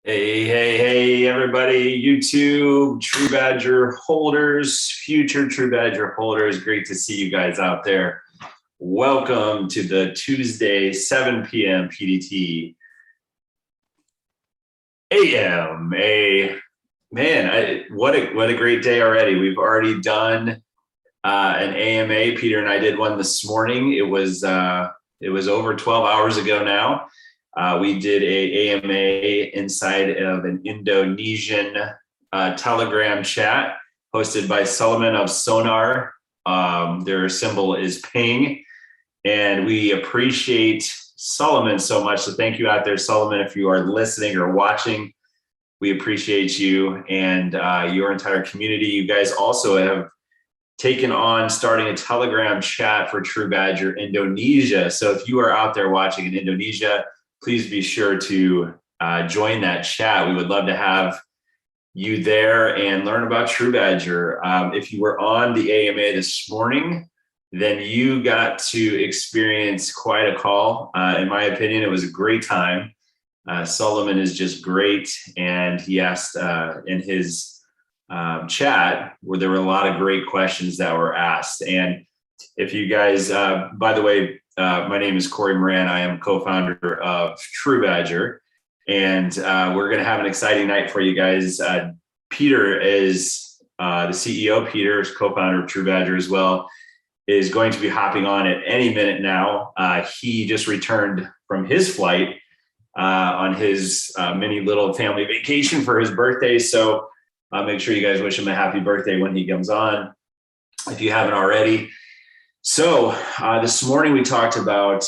Hey, everybody, YouTube, TruBadger holders, future TruBadger holders. Great to see you guys out there. Welcome to the Tuesday, 7 p.m. PDT AMA. Man, what a great day already. We've already done an AMA. Peter and I did one this morning. It was over 12 hours ago now. We did a AMA inside of an Indonesian Telegram chat hosted by Solomon of Sonar. Their symbol is ping, and we appreciate Solomon so much. So thank you out there, Solomon, if you are listening or watching. We appreciate you and your entire community. You guys also have taken on starting a Telegram chat for TruBadger Indonesia. So if you are out there watching in Indonesia, please be sure to join that chat. We would love to have you there and learn about TruBadger. If you were on the AMA this morning, then you got to experience quite a call. In my opinion, it was a great time. Solomon is just great. And he asked in his chat where there were a lot of great questions that were asked. And if you guys, by the way, my name is Corey Moran. I am co-founder of TruBadger, and we're going to have an exciting night for you guys. Peter is the CEO. Peter is co-founder of TruBadger as well, is going to be hopping on at any minute now. He just returned from his flight on his mini little family vacation for his birthday. So make sure you guys wish him a happy birthday when he comes on, if you haven't already. So this morning we talked about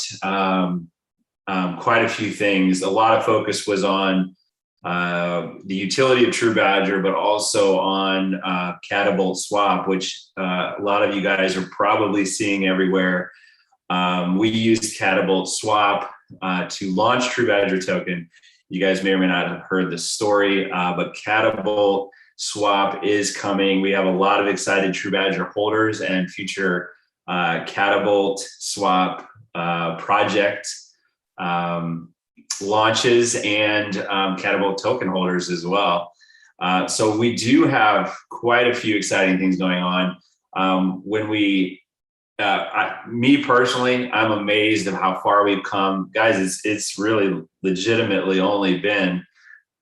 quite a few things. A lot of focus was on the utility of TruBadger, but also on Catabolt Swap, which a lot of you guys are probably seeing everywhere. We used Catabolt Swap to launch TruBadger token. You guys may or may not have heard the story, but Catabolt Swap is coming. We have a lot of excited TruBadger holders and future Catabolt Swap project launches and Catabolt token holders as well. So we do have quite a few exciting things going on. Me personally, I'm amazed at how far we've come. Guys, it's really legitimately only been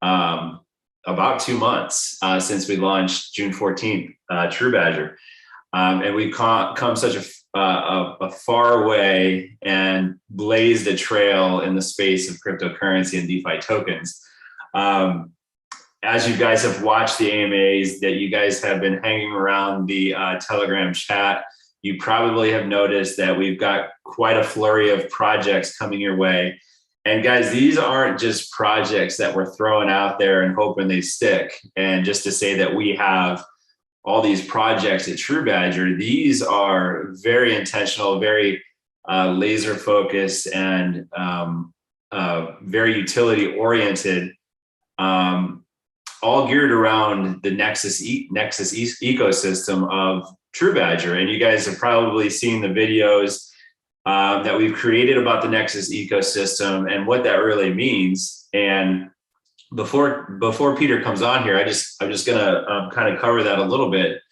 about 2 months since we launched June 14th, TruBadger. And we've come such a far way and blazed a trail in the space of cryptocurrency and DeFi tokens. As you guys have watched the AMAs, that you guys have been hanging around the Telegram chat, you probably have noticed that we've got quite a flurry of projects coming your way. And guys, these aren't just projects that we're throwing out there and hoping they stick. And just to say that we have all these projects at TruBadger, these are very intentional, very laser focused, and very utility oriented, all geared around the Nexus ecosystem of TruBadger. And you guys have probably seen the videos that we've created about the Nexus ecosystem and what that really means. And before Peter comes on here, I'm just gonna kind of cover that a little bit.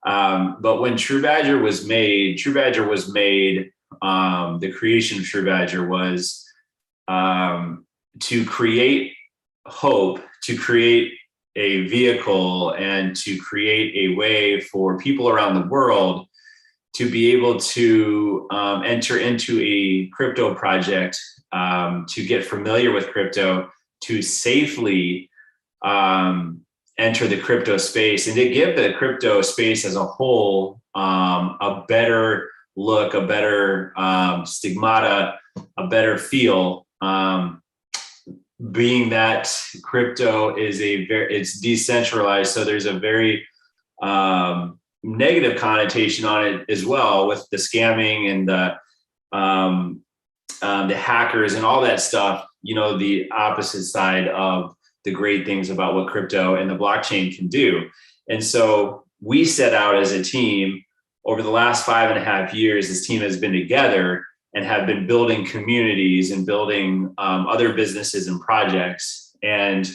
But when TruBadger was made, the creation of TruBadger was to create hope, to create a vehicle, and to create a way for people around the world to be able to enter into a crypto project, to get familiar with crypto, to safely enter the crypto space, and to give the crypto space as a whole a better look, a better stigmata, a better feel, being that crypto is it's decentralized. So there's a very negative connotation on it as well, with the scamming and the hackers and all that stuff. You know, the opposite side of the great things about what crypto and the blockchain can do. And so we set out as a team over the last 5.5 years. This team has been together and have been building communities and building other businesses and projects. And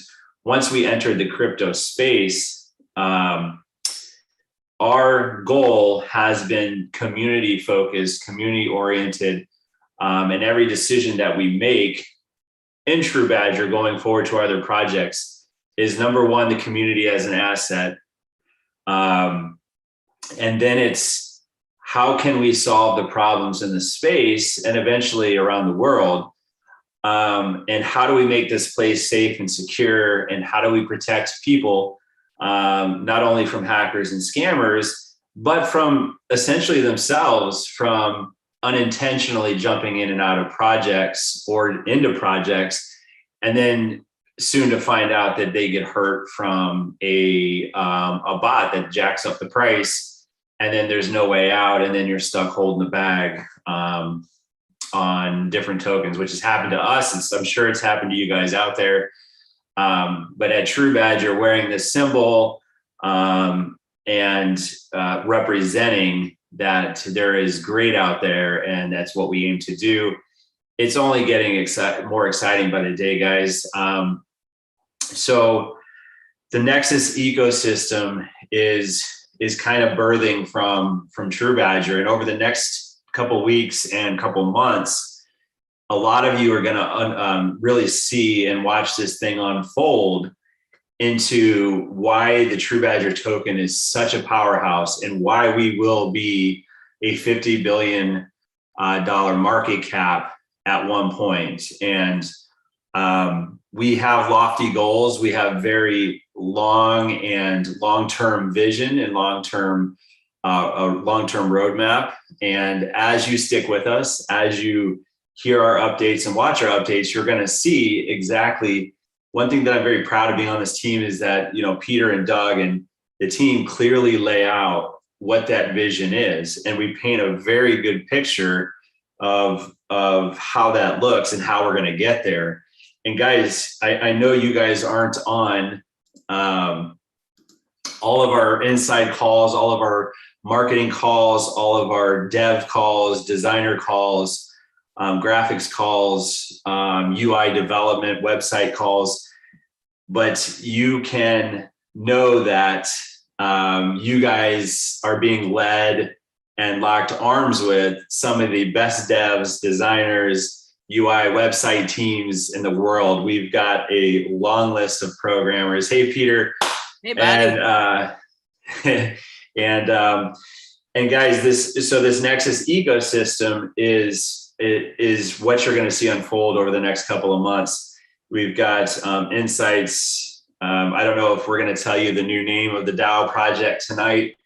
once we entered the crypto space, our goal has been community focused, community oriented, and every decision that we make in TruBadger going forward to our other projects is number one, the community as an asset. And then it's how can we solve the problems in the space and eventually around the world? And how do we make this place safe and secure? And how do we protect people, not only from hackers and scammers, but from essentially themselves from unintentionally jumping in and out of projects or into projects, and then soon to find out that they get hurt from a bot that jacks up the price, and then there's no way out, and then you're stuck holding the bag on different tokens, which has happened to us. I'm sure it's happened to you guys out there. But at TruBadger, wearing this symbol and representing that there is great out there, and that's what we aim to do. It's only getting more exciting by the day, guys. So the Nexus ecosystem is kind of birthing from TruBadger, and over the next couple weeks and couple months, a lot of you are going to really see and watch this thing unfold into why the TruBadger token is such a powerhouse and why we will be a $50 billion market cap at one point. And we have lofty goals. We have very long-term vision and long-term roadmap. And as you stick with us, as you hear our updates and watch our updates, you're going to see exactly. One thing that I'm very proud of being on this team is that, Peter and Doug and the team clearly lay out what that vision is. And we paint a very good picture of how that looks and how we're going to get there. And guys, I know you guys aren't on all of our inside calls, all of our marketing calls, all of our dev calls, designer calls, graphics calls, UI development, website calls, but you can know that you guys are being led and locked arms with some of the best devs, designers, UI website teams in the world. We've got a long list of programmers. Hey, Peter. Hey, buddy. And guys, this Nexus ecosystem is what you're going to see unfold over the next couple of months. We've got insights. I don't know if we're going to tell you the new name of the DAO project tonight,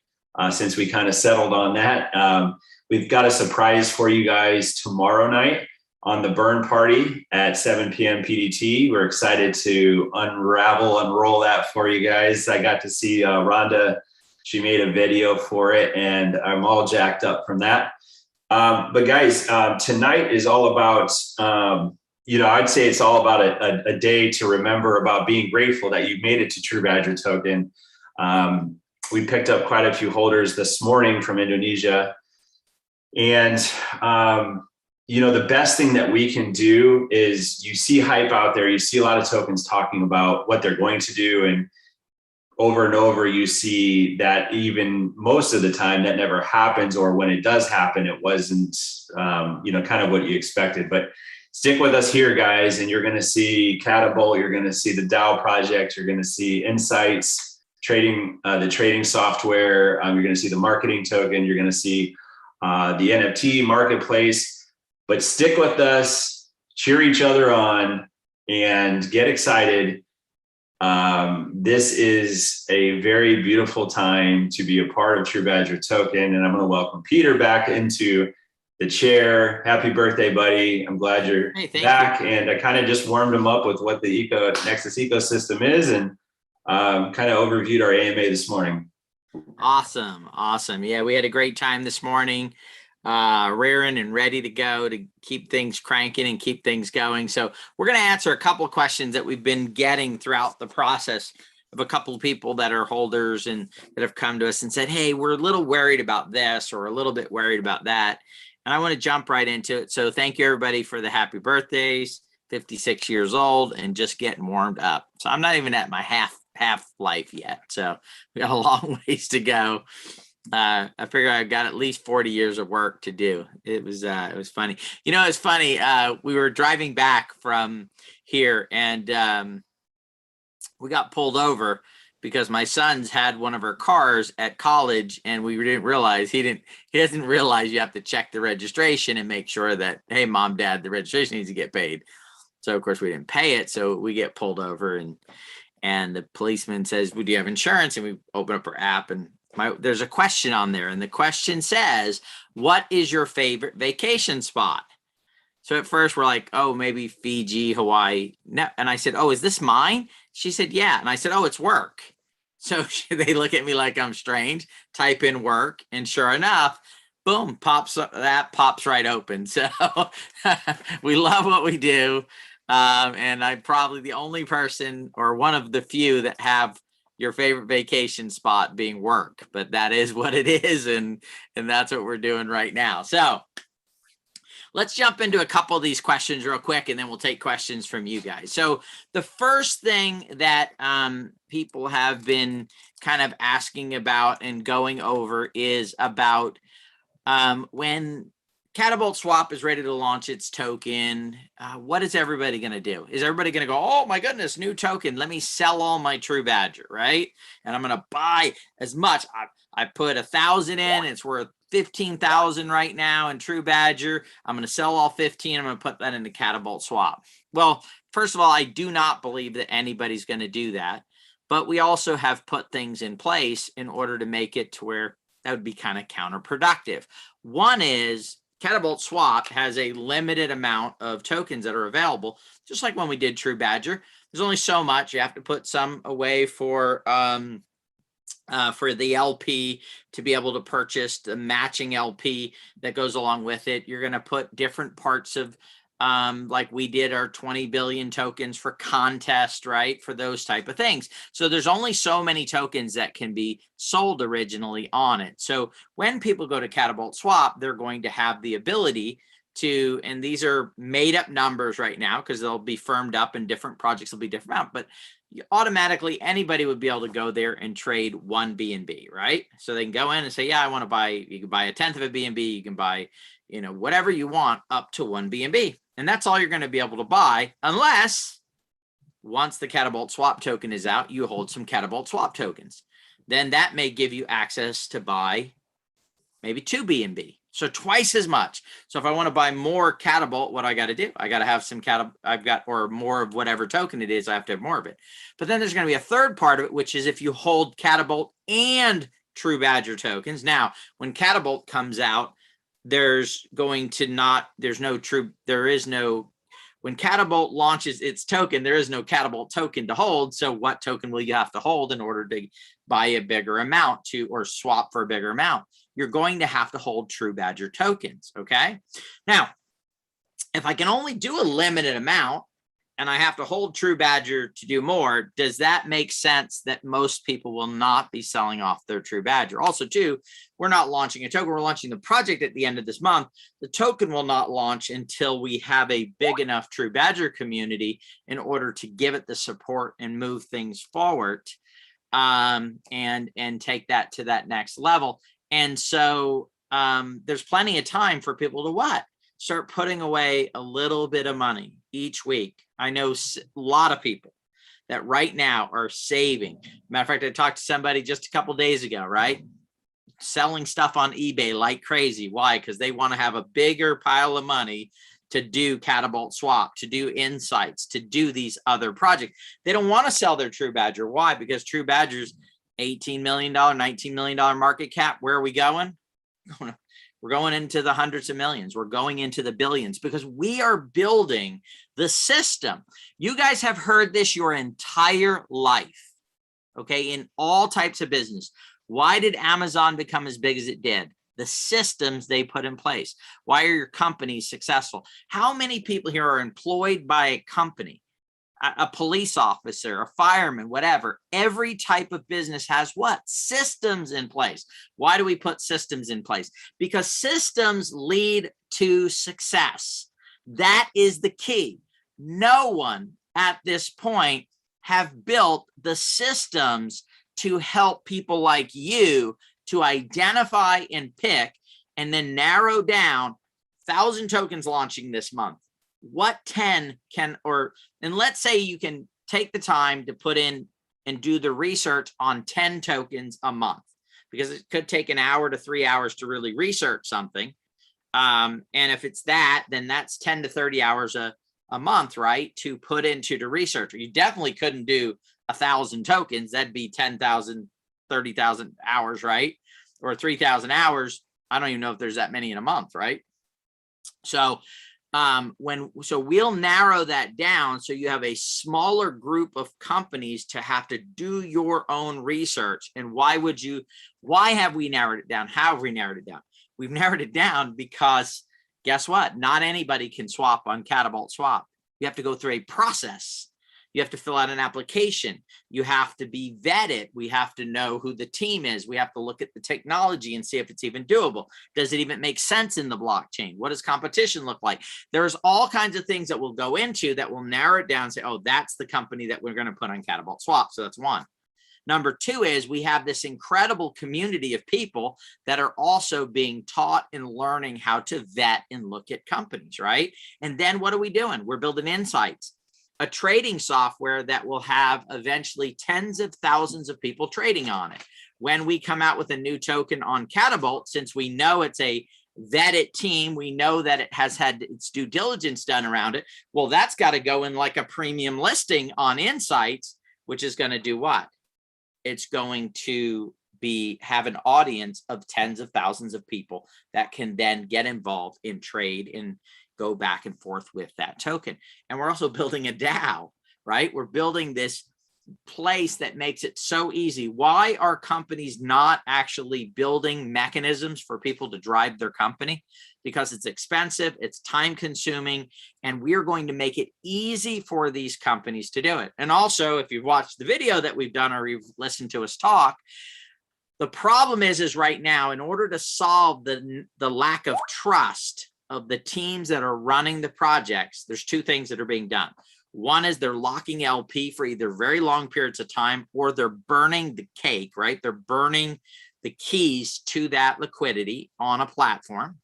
since we kind of settled on that. We've got a surprise for you guys tomorrow night on the Burn Party at 7 p.m. PDT. We're excited to unroll that for you guys. I got to see Rhonda. She made a video for it, and I'm all jacked up from that. But guys, tonight is all about, I'd say it's all about a day to remember about being grateful that you made it to TruBadger token. We picked up quite a few holders this morning from Indonesia. And, the best thing that we can do is you see hype out there. You see a lot of tokens talking about what they're going to do. And over, you see that even most of the time that never happens, or when it does happen, it wasn't, kind of what you expected. But stick with us here, guys, and you're going to see Catapult, you're going to see the DAO project, you're going to see insights, the trading software, you're going to see the marketing token, you're going to see the NFT marketplace. But stick with us, cheer each other on, and get excited. This is a very beautiful time to be a part of TruBadger token, and I'm going to welcome Peter back into the chair. Happy birthday, buddy. I'm glad you're back. And I kind of just warmed him up with what the Nexus ecosystem is, and kind of overviewed our AMA this morning. Awesome. Yeah, we had a great time this morning, raring and ready to go to keep things cranking and keep things going. So we're going to answer a couple of questions that we've been getting throughout the process of a couple of people that are holders and that have come to us and said, hey, we're a little worried about this or a little bit worried about that. And I want to jump right into it. So thank you, everybody, for the happy birthdays. 56 years old and just getting warmed up. So I'm not even at my half life yet. So we got a long ways to go. I figure I've got at least 40 years of work to do. It was funny. You know, it's funny. We were driving back from here and we got pulled over because my son's had one of her cars at college and we didn't realize he doesn't realize you have to check the registration and make sure that, hey, mom, dad, the registration needs to get paid. So of course we didn't pay it. So we get pulled over and the policeman says, well, do you have insurance? And we open up our app and there's a question on there. And the question says, what is your favorite vacation spot? So at first we're like, oh, maybe Fiji, Hawaii. No. And I said, oh, is this mine? She said, yeah. And I said, oh, it's work. So they look at me like I'm strange, type in work. And sure enough, boom, pops right open. So we love what we do. And I'm probably the only person or one of the few that have your favorite vacation spot being work, but that is what it is. And that's what we're doing right now. So let's jump into a couple of these questions real quick, and then we'll take questions from you guys. So the first thing that people have been kind of asking about and going over is about when Catapult Swap is ready to launch its token, what is everybody going to do? Is everybody going to go, oh my goodness, new token, let me sell all my TruBadger, right? And I'm going to buy as much. I put 1,000 in, it's worth 15,000 right now in TruBadger. I'm going to sell all 15. I'm going to put that into Catapult Swap. Well, first of all, I do not believe that anybody's going to do that, but we also have put things in place in order to make it to where that would be kind of counterproductive. One is Catapult Swap has a limited amount of tokens that are available, just like when we did TruBadger. There's only so much. You have to put some away for the LP to be able to purchase the matching LP that goes along with it. You're going to put different parts of, like we did our 20 billion tokens for contest, right? For those type of things. So there's only so many tokens that can be sold originally on it. So when people go to Catapult Swap, they're going to have the ability to, and these are made up numbers right now because they'll be firmed up and different projects will be different amount, but automatically anybody would be able to go there and trade one BNB, right? So they can go in and say, yeah, I want to buy, you can buy a 1/10 of a BNB, you can buy, you know, whatever you want up to one BNB. And that's all you're going to be able to buy unless once the Catapult Swap token is out, you hold some Catapult Swap tokens. Then that may give you access to buy maybe 2 BNB. So twice as much. So if I want to buy more Catapult, what I got to do? I got to have some or more of whatever token it is, I have to have more of it. But then there's going to be a third part of it, which is if you hold Catapult and TruBadger tokens. Now, when Catapult comes out, when Catapult launches its token, there is no Catapult token to hold. So what token will you have to hold in order to buy a bigger amount or swap for a bigger amount? You're going to have to hold TruBadger tokens. Okay. Now, if I can only do a limited amount and I have to hold TruBadger to do more, does that make sense that most people will not be selling off their TruBadger? Also, too, we're not launching a token. We're launching the project at the end of this month. The token will not launch until we have a big enough TruBadger community in order to give it the support and move things forward and take that to that next level. And so there's plenty of time for people to what? Start putting away a little bit of money each week. I know a lot of people that right now are saving. Matter of fact, I talked to somebody just a couple days ago, right? Selling stuff on eBay like crazy. Why? Because they want to have a bigger pile of money to do Catapult Swap, to do Insights, to do these other projects. They don't want to sell their TruBadger. Why? Because TruBadger's $18 million, $19 million market cap. Where are we going? We're going into the hundreds of millions. We're going into the billions because we are building the system. You guys have heard this your entire life, okay, in all types of business. Why did Amazon become as big as it did? The systems they put in place. Why are your companies successful? How many people here are employed by a company? A police officer, a fireman, whatever. Every type of business has what? Systems in place. Why do we put systems in place? Because systems lead to success. That is the key. no one at this point have built the systems to help people like you to identify and pick and then narrow down 1,000 tokens launching this month. What 10 can, and let's say you can take the time to put in and do the research on 10 tokens a month, because it could take an hour to 3 hours to really research something. And if it's that, then that's 10 to 30 hours a month, right, to put into the research. You definitely couldn't do 1,000 tokens. That'd be 10,000, 30,000 hours, right? Or 3,000 hours. I don't even know if there's that many in a month, right? So we'll narrow that down so you have a smaller group of companies to have to do your own research. And why have we narrowed it down? How have we narrowed it down? We've narrowed it down because guess what? Not anybody can swap on Catapult Swap. You have to go through a process. You have to fill out an application. You have to be vetted. We have to know who the team is. We have to look at the technology and see if it's even doable. Does it even make sense in the blockchain? What does competition look like? There's all kinds of things that we'll go into that will narrow it down and say, oh, that's the company that we're going to put on Catapult Swap. So that's one. Number two is we have this incredible community of people that are also being taught and learning how to vet and look at companies, right? And then what are we doing? We're building insights, a trading software that will have eventually tens of thousands of people trading on it. When we come out with a new token on Catapult, since we know it's a vetted team, we know that it has had its due diligence done around it. Well, that's got to go in like a premium listing on Insights, which is going to do what? It's going to have an audience of tens of thousands of people that can then get involved in trade and go back and forth with that token. And we're also building a DAO, right? We're building this place that makes it so easy. Why are companies not actually building mechanisms for people to drive their company? Because it's expensive, it's time consuming, and we're going to make it easy for these companies to do it. And also, if you've watched the video that we've done or you've listened to us talk, the problem is right now, in order to solve the lack of trust of the teams that are running the projects, there's two things that are being done. One is they're locking LP for either very long periods of time, or they're burning the cake, right? They're burning the keys to that liquidity on a platform.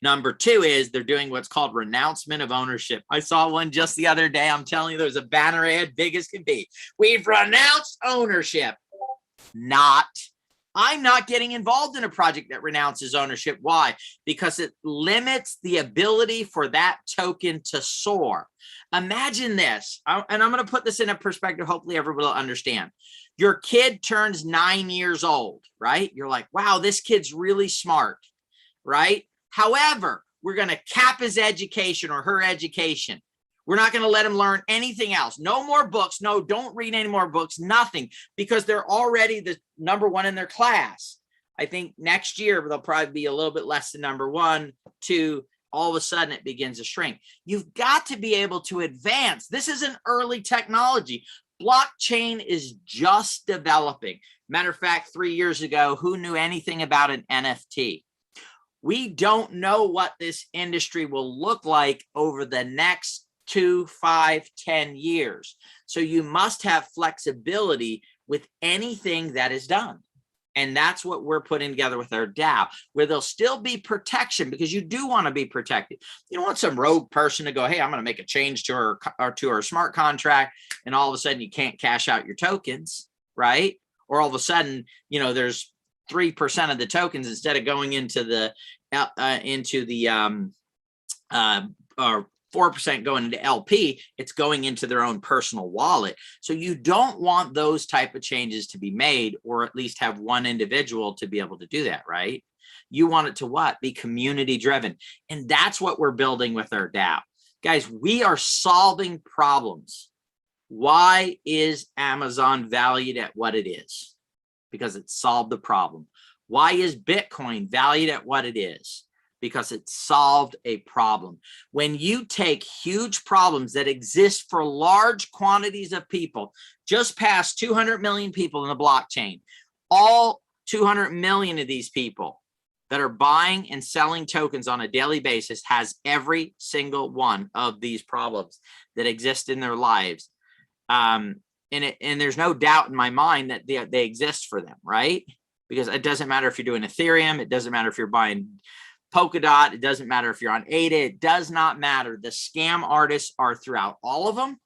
Number two is they're doing what's called renouncement of ownership. I saw one just the other day. I'm telling you, there's a banner ad big as can be. We've renounced ownership. I'm not getting involved in a project that renounces ownership. Why? Because it limits the ability for that token to soar. Imagine this, and I'm going to put this in a perspective. Hopefully everybody will understand. Your kid turns 9 years old, right? You're like, wow, this kid's really smart, right? However, we're going to cap his education or her education. We're not going to let them learn anything else. No more books. No, don't read any more books, nothing, because they're already the number one in their class. I think next year, they'll probably be a little bit less than number one, two. All of a sudden it begins to shrink. You've got to be able to advance. This is an early technology. Blockchain is just developing. Matter of fact, 3 years ago, who knew anything about an NFT? We don't know what this industry will look like over the next 2, 5, 10 years. So you must have flexibility with anything that is done. And that's what we're putting together with our DAO, where there'll still be protection, because you do want to be protected. You don't want some rogue person to go, hey, I'm going to make a change to our smart contract, and all of a sudden you can't cash out your tokens, right? Or all of a sudden, there's 3% of the tokens, instead of going into the or 4% going into LP, it's going into their own personal wallet. So you don't want those type of changes to be made, or at least have one individual to be able to do that, right? You want it to what? Be community driven. And that's what we're building with our DAO. Guys, we are solving problems. Why is Amazon valued at what it is? Because it solved the problem. Why is Bitcoin valued at what it is? Because it solved a problem. When you take huge problems that exist for large quantities of people, just past 200 million people in the blockchain, all 200 million of these people that are buying and selling tokens on a daily basis has every single one of these problems that exist in their lives. And there's no doubt in my mind that they exist for them, right? Because it doesn't matter if you're doing Ethereum, it doesn't matter if you're buying Polkadot, it doesn't matter if you're on ADA, it does not matter. The scam artists are throughout all of them.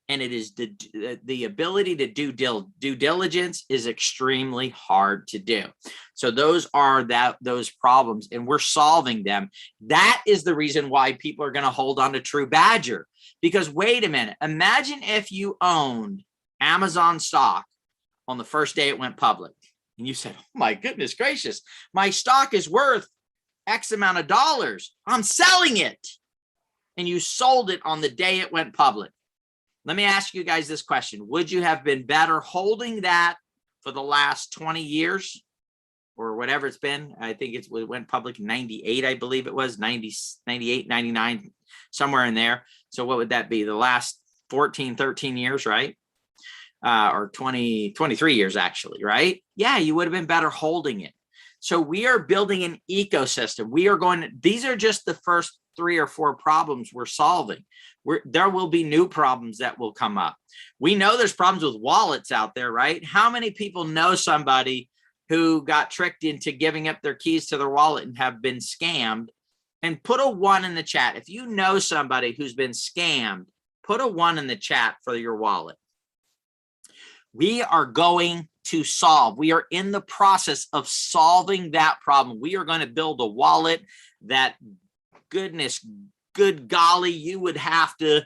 And it is the ability to do due diligence is extremely hard to do. So those are those problems, and we're solving them. That is the reason why people are going to hold on to TruBadger. Because wait a minute, imagine if you owned Amazon stock on the first day it went public, and you said, "Oh my goodness gracious, my stock is worth X amount of dollars. I'm selling it," and you sold it on the day it went public. Let me ask you guys this question. Would you have been better holding that for the last 20 years or whatever it's been? I think it went public in 98, I believe it was, 90, 98, 99, somewhere in there. So what would that be? The last 14, 13 years, right? Or 20, 23 years actually, right? Yeah, you would have been better holding it. So we are building an ecosystem. These are just the first 3 or 4 problems we're solving. There will be new problems that will come up. We know there's problems with wallets out there, right? How many people know somebody who got tricked into giving up their keys to their wallet and have been scammed? And put a 1 in the chat. If you know somebody who's been scammed, put a 1 in the chat for your wallet. We are going to solve. We are in the process of solving that problem. We are going to build a wallet that, good golly, you would have to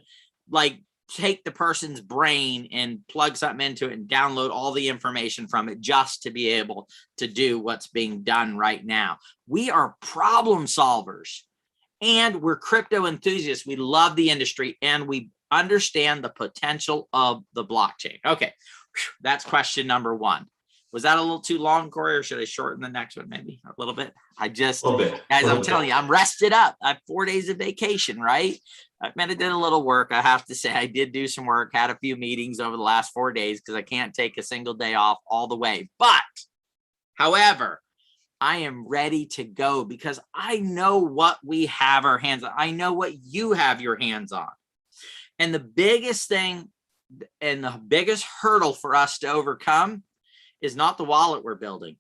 like take the person's brain and plug something into it and download all the information from it just to be able to do what's being done right now. We are problem solvers, and we're crypto enthusiasts. We love the industry, and we understand the potential of the blockchain. Okay, that's question number 1. Was that a little too long, Corey, or should I shorten the next one maybe a little bit? A little bit. Guys, I'm telling you, I'm rested up. I have 4 days of vacation, right? I did a little work. I have to say I did do some work, had a few meetings over the last 4 days because I can't take a single day off all the way. But, however, I am ready to go because I know what we have our hands on. I know what you have your hands on. And the biggest thing and the biggest hurdle for us to overcome is not the wallet we're building.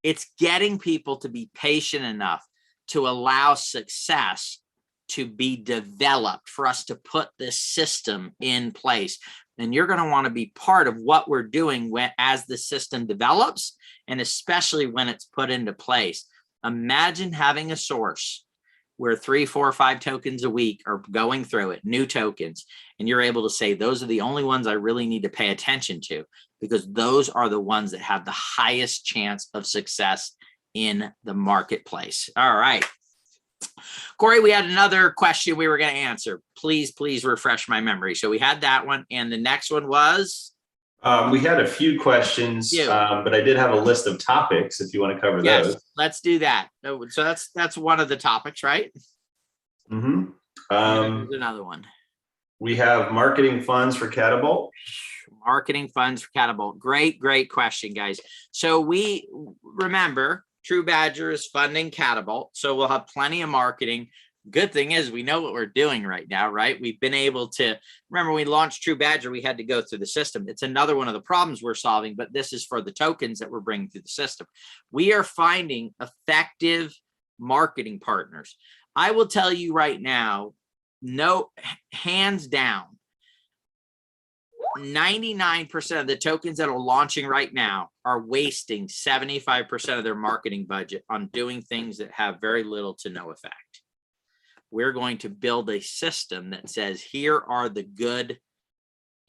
It's getting people to be patient enough to allow success to be developed for us to put this system in place. And you're going to want to be part of what we're doing as the system develops, and especially when it's put into place. Imagine having a source where 3, 4, 5 tokens a week are going through it, new tokens, and you're able to say, those are the only ones I really need to pay attention to, because those are the ones that have the highest chance of success in the marketplace. All right. Corey, we had another question we were going to answer. Please refresh my memory. So we had that one, and the next one was? We had a few questions, but I did have a list of topics if you want to cover those. Let's do that. So that's one of the topics, right? Mm-hmm. There's another one. We have marketing funds for Catapult. Marketing funds for Catapult. Great question, guys. So we remember TruBadger is funding Catapult, so we'll have plenty of marketing. Good thing is we know what we're doing right now, right? We've been able to, remember when we launched TruBadger, we had to go through the system. It's another one of the problems we're solving, but this is for the tokens that we're bringing through the system. We are finding effective marketing partners. I will tell you right now, no, hands down, 99% of the tokens that are launching right now are wasting 75% of their marketing budget on doing things that have very little to no effect. We're going to build a system that says, here are the good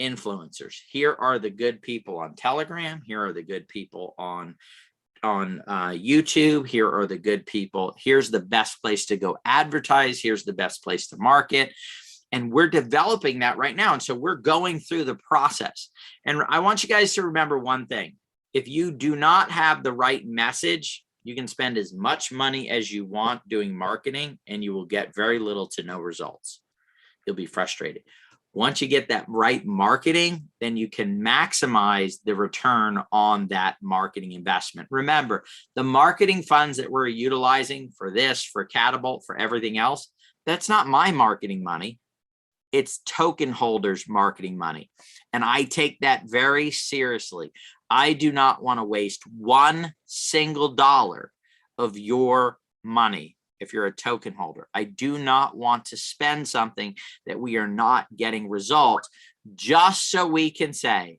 influencers. Here are the good people on Telegram. Here are the good people on YouTube. Here are the good people. Here's the best place to go advertise. Here's the best place to market. And we're developing that right now. And so we're going through the process. And I want you guys to remember one thing. If you do not have the right message, you can spend as much money as you want doing marketing, and you will get very little to no results. You'll be frustrated. Once you get that right marketing, then you can maximize the return on that marketing investment. Remember, the marketing funds that we're utilizing for this, for Catapult, for everything else, that's not my marketing money. It's token holders' marketing money. And I take that very seriously. I do not want to waste one single dollar of your money. If you're a token holder, I do not want to spend something that we are not getting results just so we can say,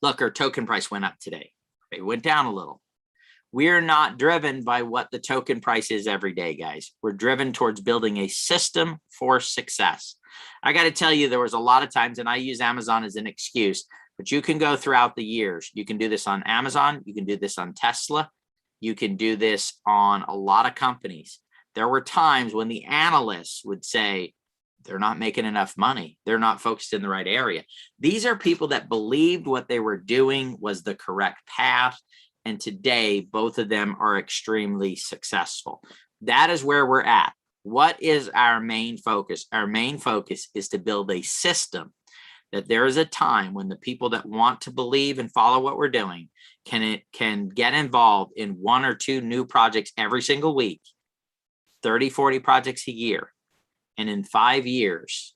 look, our token price went up today. It went down a little. We're not driven by what the token price is every day, guys. We're driven towards building a system for success. I got to tell you, there was a lot of times, and I use Amazon as an excuse, but you can go throughout the years. You can do this on Amazon. You can do this on Tesla. You can do this on a lot of companies. There were times when the analysts would say, they're not making enough money. They're not focused in the right area. These are people that believed what they were doing was the correct path. And today, both of them are extremely successful. That is where we're at. What is our main focus? Our main focus is to build a system that there is a time when the people that want to believe and follow what we're doing can get involved in 1 or 2 new projects every single week, 30, 40 projects a year, and in 5 years,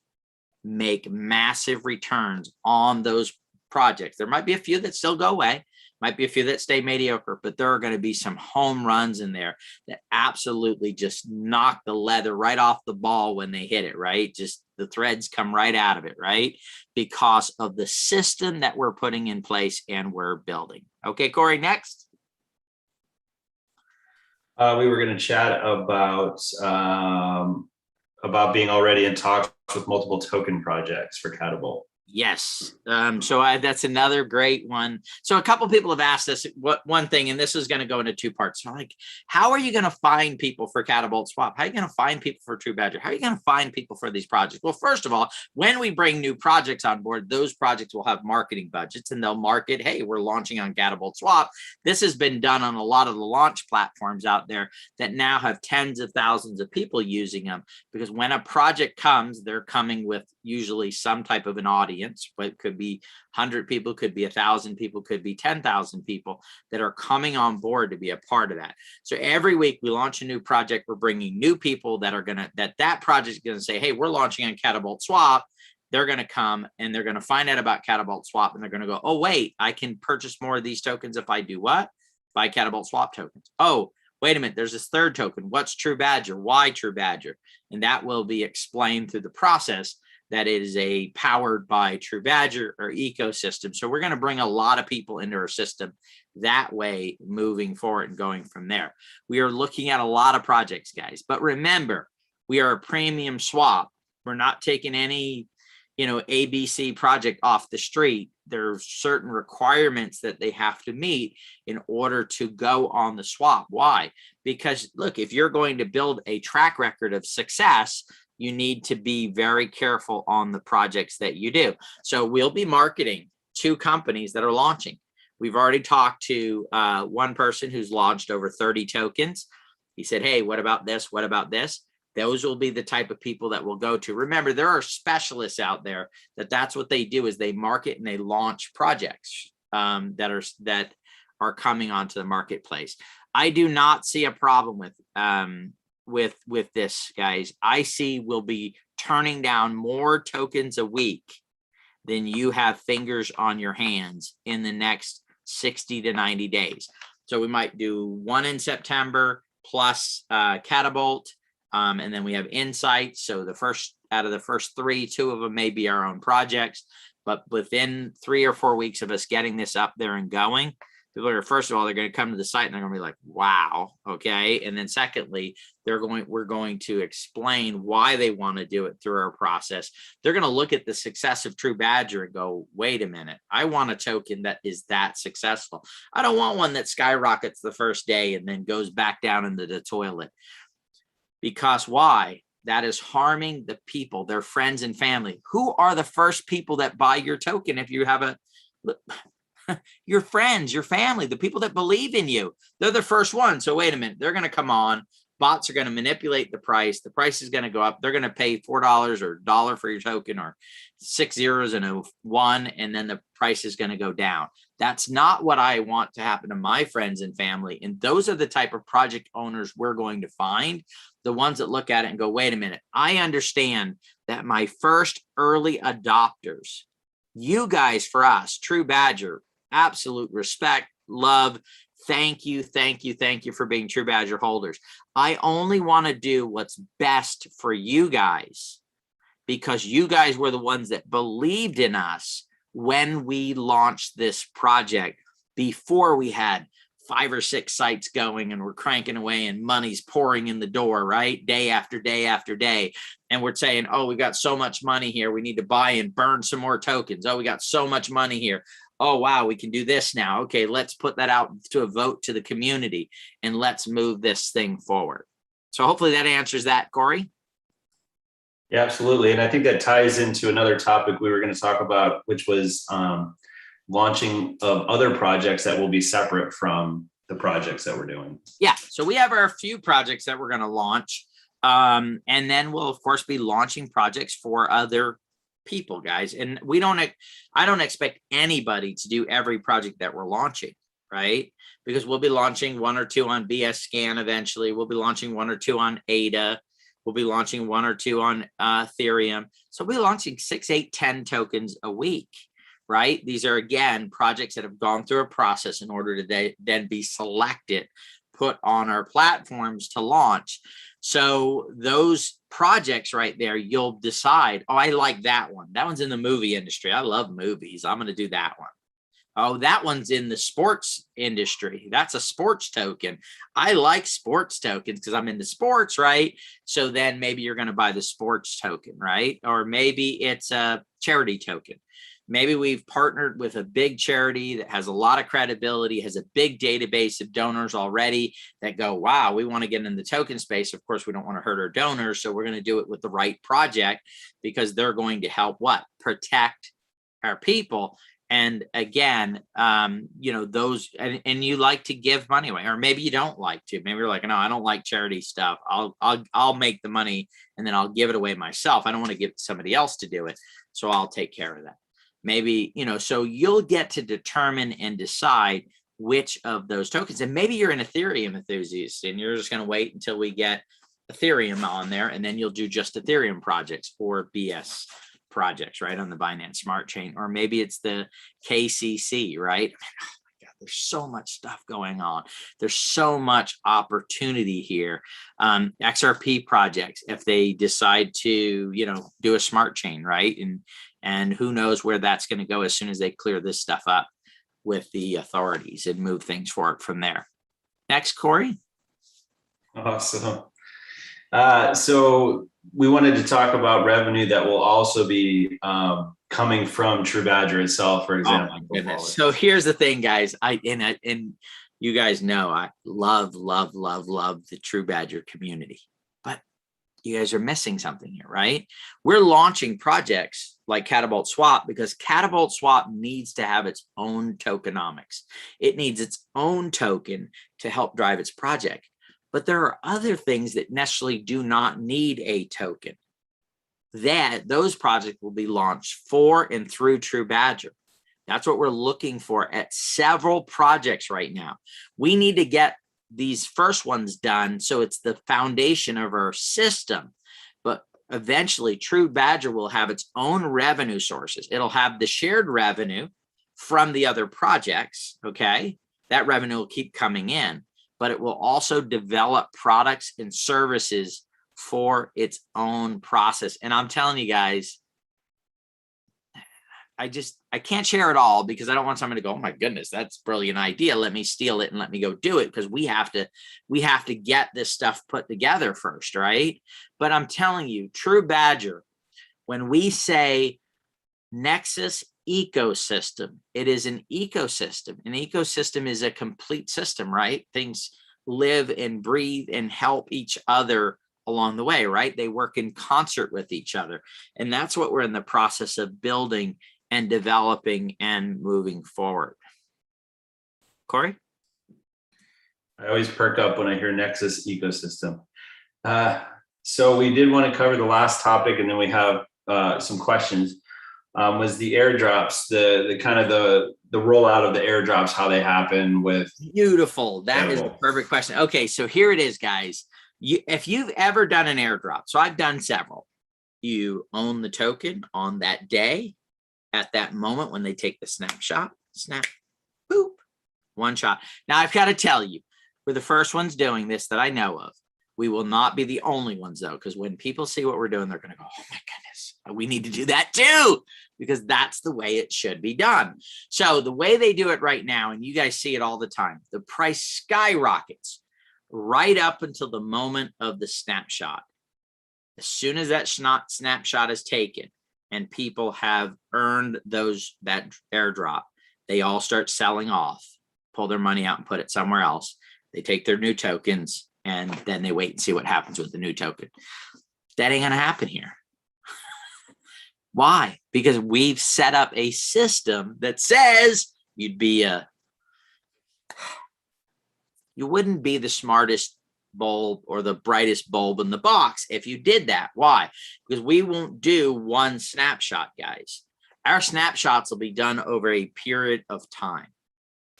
make massive returns on those projects. There might be a few that still go away, might be a few that stay mediocre, but there are going to be some home runs in there that absolutely just knock the leather right off the ball when they hit it, right? Just the threads come right out of it, right? Because of the system that we're putting in place and we're building. Okay, Corey, next. We were going to chat about being already in talks with multiple token projects for Catapult. Yes. That's another great one. So a couple people have asked us one thing, and this is going to go into 2 parts. So like, how are you going to find people for Catapult Swap? How are you going to find people for TruBadger? How are you going to find people for these projects? Well, first of all, when we bring new projects on board, those projects will have marketing budgets and they'll market, hey, we're launching on Catapult Swap. This has been done on a lot of the launch platforms out there that now have tens of thousands of people using them, because when a project comes, they're coming with usually some type of an audience. But it could be 100 people, could be 1,000 people, could be 10,000 people that are coming on board to be a part of that. So every week we launch a new project. We're bringing new people that are that project is going to say, hey, we're launching on Catapult Swap. They're going to come and they're going to find out about Catapult Swap, and they're going to go, oh, wait, I can purchase more of these tokens if I do what? Buy Catapult Swap tokens. Oh, wait a minute, there's this third token. What's TruBadger? Why TruBadger? And that will be explained through the process that it is a powered by TruBadger or ecosystem. So we're going to bring a lot of people into our system that way, moving forward and going from there. We are looking at a lot of projects, guys, but remember, we are a premium swap. We're not taking any, ABC project off the street. There are certain requirements that they have to meet in order to go on the swap. Why? Because look, if you're going to build a track record of success, you need to be very careful on the projects that you do. So we'll be marketing 2 companies that are launching. We've already talked to one person who's launched over 30 tokens. He said, hey, what about this? What about this? Those will be the type of people that we'll go to. Remember, there are specialists out there that's what they do, is they market and they launch projects that are coming onto the marketplace. I do not see a problem with this, guys. I see we'll be turning down more tokens a week than you have fingers on your hands in the next 60 to 90 days. So we might do 1 in September plus Catapult, and then we have Insights. So out of the first 3, 2 of them may be our own projects, but within 3 or 4 weeks of us getting this up there and going, people are, first of all, they're going to come to the site and they're going to be like, wow, okay. And then secondly, we're going to explain why they want to do it through our process. They're going to look at the success of TruBadger and go, wait a minute, I want a token that is that successful. I don't want one that skyrockets the first day and then goes back down into the toilet. Because why? That is harming the people, their friends and family. Who are the first people that buy your token if you have your friends, your family, the people that believe in you? They're the first ones. So wait a minute, they're going to come on, bots are going to manipulate the price. The price is going to go up. They're going to pay $4 or $1 for your token, or 6 zeros and a 1, and then the price is going to go down. That's not what I want to happen to my friends and family. And those are the type of project owners we're going to find, the ones that look at it and go, wait a minute, I understand that my first early adopters, you guys, for us, TruBadger, absolute respect, love, thank you for being TruBadger holders. I only want to do what's best for you guys, because you guys were the ones that believed in us when we launched this project, before we had 5 or 6 sites going and we're cranking away and money's pouring in the door, right? Day after day after day. And we're saying, oh, we got so much money here, we need to buy and burn some more tokens. Oh, we got so much money here. Oh, wow, we can do this now. Okay, let's put that out to a vote to the community and let's move this thing forward. So hopefully that answers that, Corey. Yeah, absolutely. And I think that ties into another topic we were going to talk about, which was launching of other projects that will be separate from the projects that we're doing. Yeah, so we have our few projects that we're going to launch. And then we'll, of course, be launching projects for other people, guys. And I don't expect anybody to do every project that we're launching, right? Because we'll be launching 1 or 2 on BS Scan eventually. We'll be launching 1 or 2 on ADA. We'll be launching 1 or 2 on Ethereum. So we'll be launching 6, 8, 10 tokens a week, right? These are, again, projects that have gone through a process in order to then be selected, put on our platforms to launch. So those projects right there, you'll decide, oh, I like that one. That one's in the movie industry. I love movies. I'm going to do that one. Oh, that one's in the sports industry. That's a sports token. I like sports tokens because I'm into sports, right? So then maybe you're going to buy the sports token, right? Or maybe it's a charity token. Maybe we've partnered with a big charity that has a lot of credibility, has a big database of donors already that go, wow, we want to get in the token space. Of course, we don't want to hurt our donors. So we're going to do it with the right project, because they're going to help what? Protect our people. And again, those, and you like to give money away, or maybe you don't like to. Maybe you're like, no, I don't like charity stuff. I'll make the money and then I'll give it away myself. I don't want to give it to somebody else to do it. So I'll take care of that. Maybe, so you'll get to determine and decide which of those tokens. And maybe you're an Ethereum enthusiast and you're just going to wait until we get Ethereum on there, and then you'll do just Ethereum projects or BS projects, right, on the Binance Smart Chain. Or maybe it's the KCC, right? Oh my God, there's so much stuff going on. There's so much opportunity here. XRP projects, if they decide to, do a smart chain, right? And who knows where that's going to go as soon as they clear this stuff up with the authorities and move things forward from there. Next, Corey. Awesome. So we wanted to talk about revenue that will also be coming from TruBadger itself, for example. Oh my goodness. So here's the thing, guys. And you guys know I love the TruBadger community. But you guys are missing something here, right? We're launching projects like Catapult Swap because Catapult Swap needs to have its own tokenomics. It needs its own token to help drive its project. But there are other things that necessarily do not need a token. Those projects will be launched for and through TruBadger. That's what we're looking for at several projects right now. We need to get these first ones done so it's the foundation of our system. But eventually TruBadger will have its own revenue sources. It'll have the shared revenue from the other projects, okay? That revenue will keep coming in, but it will also develop products and services for its own process. And I'm telling you guys, I can't share it all because I don't want someone to go, oh my goodness, that's a brilliant idea. Let me steal it and let me go do it, because we have to get this stuff put together first, right? But I'm telling you, TruBadger, when we say Nexus Ecosystem, it is an ecosystem. An ecosystem is a complete system, right? Things live and breathe and help each other along the way, right? They work in concert with each other. And that's what we're in the process of building and developing and moving forward. Corey? I always perk up when I hear Nexus Ecosystem. So we did want to cover the last topic, and then we have some questions. Was the airdrops, the kind of the rollout of the airdrops, how they happen with Beautiful. That is a Animal. perfect question. Okay, so here it is, guys. If you've ever done an airdrop, so I've done several, you own the token on that day, at that moment when they take the snapshot, snap, boop, one shot. Now I've got to tell you, we're the first ones doing this that I know of. We will not be the only ones though, because when people see what we're doing, they're going to go, oh my goodness, we need to do that too, because that's the way it should be done. So the way they do it right now, and you guys see it all the time, the price skyrockets right up until the moment of the snapshot. As soon as that snapshot is taken and people have earned that airdrop, they all start selling off, pull their money out and put it somewhere else. They take their new tokens and then they wait and see what happens with the new token. That ain't gonna happen here. Why? Because we've set up a system that says you wouldn't be the smartest bulb or the brightest bulb in the box if you did that. Why? Because we won't do one snapshot, guys. Our snapshots will be done over a period of time.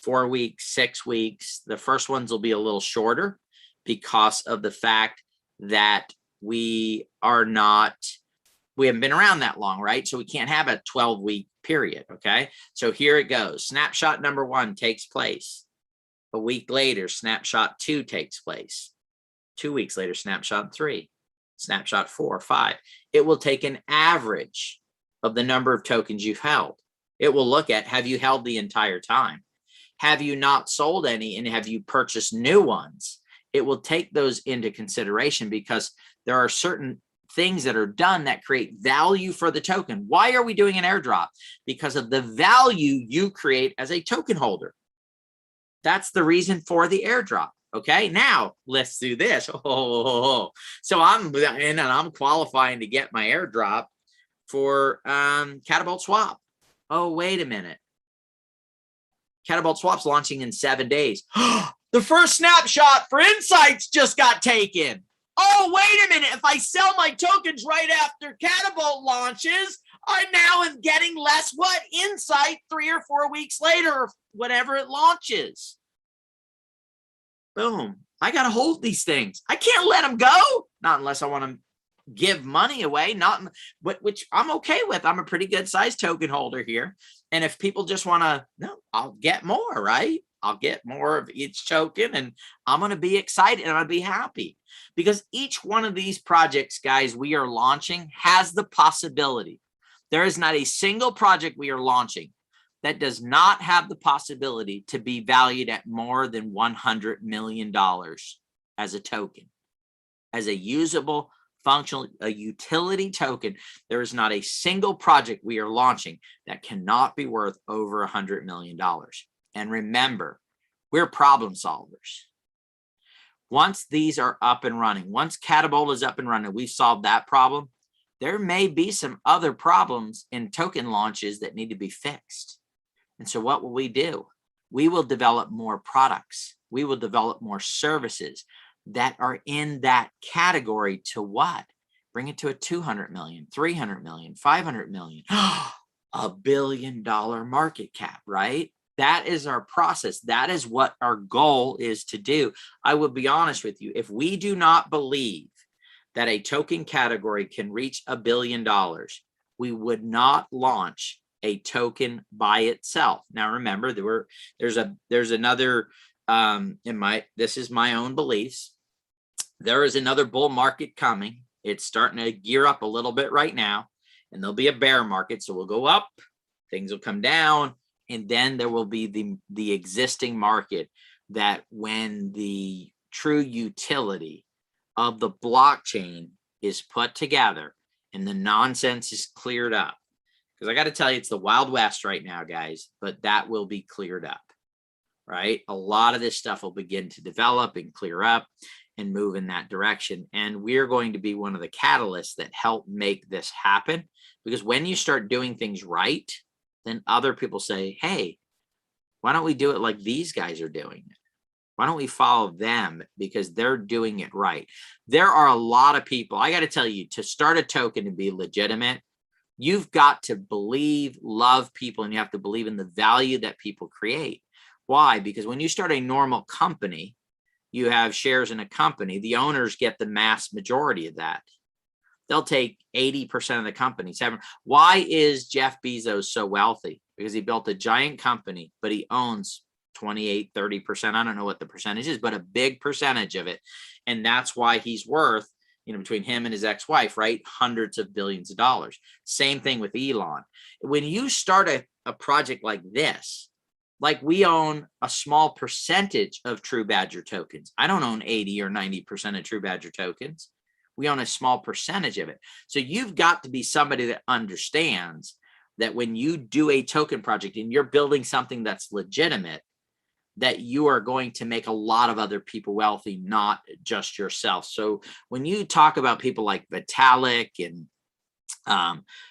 4 weeks, 6 weeks. The first ones will be a little shorter because of the fact that we haven't been around that long, right? So we can't have a 12-week period, okay? So here it goes. Snapshot number 1 takes place. A week later, snapshot 2 takes place. 2 weeks later, snapshot 3, snapshot 4, 5. It will take an average of the number of tokens you've held. It will look at, have you held the entire time? Have you not sold any, and have you purchased new ones? It will take those into consideration because there are certain things that are done that create value for the token. Why are we doing an airdrop? Because of the value you create as a token holder. That's the reason for the airdrop. Okay, now let's do this. So I'm in and I'm qualifying to get my airdrop for Catapult Swap. Oh, wait a minute. Catapult Swap's launching in 7 days. The first snapshot for Insights just got taken. Oh, wait a minute. If I sell my tokens right after Catapult launches, I now am getting less Insight 3 or 4 weeks later, whenever it launches. Boom. I got to hold these things. I can't let them go. Not unless I want to give money away, which I'm okay with. I'm a pretty good sized token holder here. And if people just want to, no, I'll get more, right? I'll get more of each token and I'm going to be excited and I'm going to be happy because each one of these projects, guys, we are launching has the possibility. There is not a single project we are launching that does not have the possibility to be valued at more than $100 million as a token, as a usable, functional, a utility token. There is not a single project we are launching that cannot be worth over $100 million. And remember, we're problem solvers. Once these are up and running, once Catapult is up and running, we've solved that problem. There may be some other problems in token launches that need to be fixed. And so what will we do? We will develop more products. We will develop more services that are in that category to what? Bring it to a 200 million, 300 million, 500 million, $1 billion market cap, right? That is our process. That is what our goal is to do. I will be honest with you. If we do not believe that a token category can reach $1 billion, we would not launch a token by itself. Now, remember, there's another, this is my own beliefs. There is another bull market coming. It's starting to gear up a little bit right now, and there'll be a bear market. So we'll go up, things will come down, and then there will be the existing market that when the true utility of the blockchain is put together and the nonsense is cleared up. Because I got to tell you, it's the Wild West right now, guys, but that will be cleared up, right? A lot of this stuff will begin to develop and clear up and move in that direction. And we're going to be one of the catalysts that help make this happen. Because when you start doing things right, then other people say, hey, why don't we do it like these guys are doing it? Why don't we follow them? Because they're doing it right. There are a lot of people. I got to tell you, to start a token and be legitimate, you've got to believe, love people, and you have to believe in the value that people create. Why? Because when you start a normal company, you have shares in a company, the owners get the mass majority of that. They'll take 80% of the company. Why is Jeff Bezos so wealthy? Because he built a giant company, but he owns 28, 30%. I don't know what the percentage is, but a big percentage of it. And that's why he's worth, between him and his ex-wife, right? Hundreds of billions of dollars. Same thing with Elon. When you start a project like this, like we own a small percentage of TruBadger tokens. I don't own 80 or 90% of TruBadger tokens. We own a small percentage of it. So you've got to be somebody that understands that when you do a token project and you're building something that's legitimate, that you are going to make a lot of other people wealthy, not just yourself. So when you talk about people like Vitalik and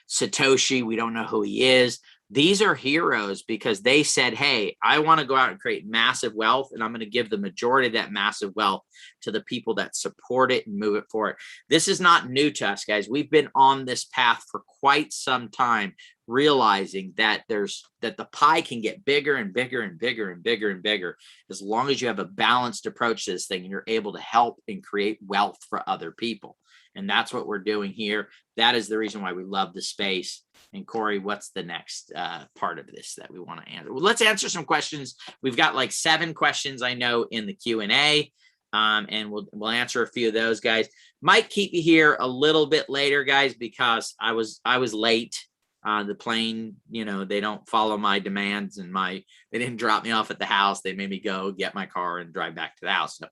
Satoshi, we don't know who he is. These are heroes because they said, hey, I want to go out and create massive wealth, and I'm going to give the majority of that massive wealth to the people that support it and move it forward. This is not new to us, guys. We've been on this path for quite some time, realizing that the pie can get bigger and bigger and bigger and bigger and bigger as long as you have a balanced approach to this thing and you're able to help and create wealth for other people. And that's what we're doing here. That is the reason why we love the space. And Corey, what's the next part of this that we want to answer? Well, let's answer some questions. We've got like 7 questions, I know, in the Q&A, and we'll answer a few of those, guys. Might keep you here a little bit later, guys, because I was late. The plane, they don't follow my demands, and they didn't drop me off at the house. They made me go get my car and drive back to the house. So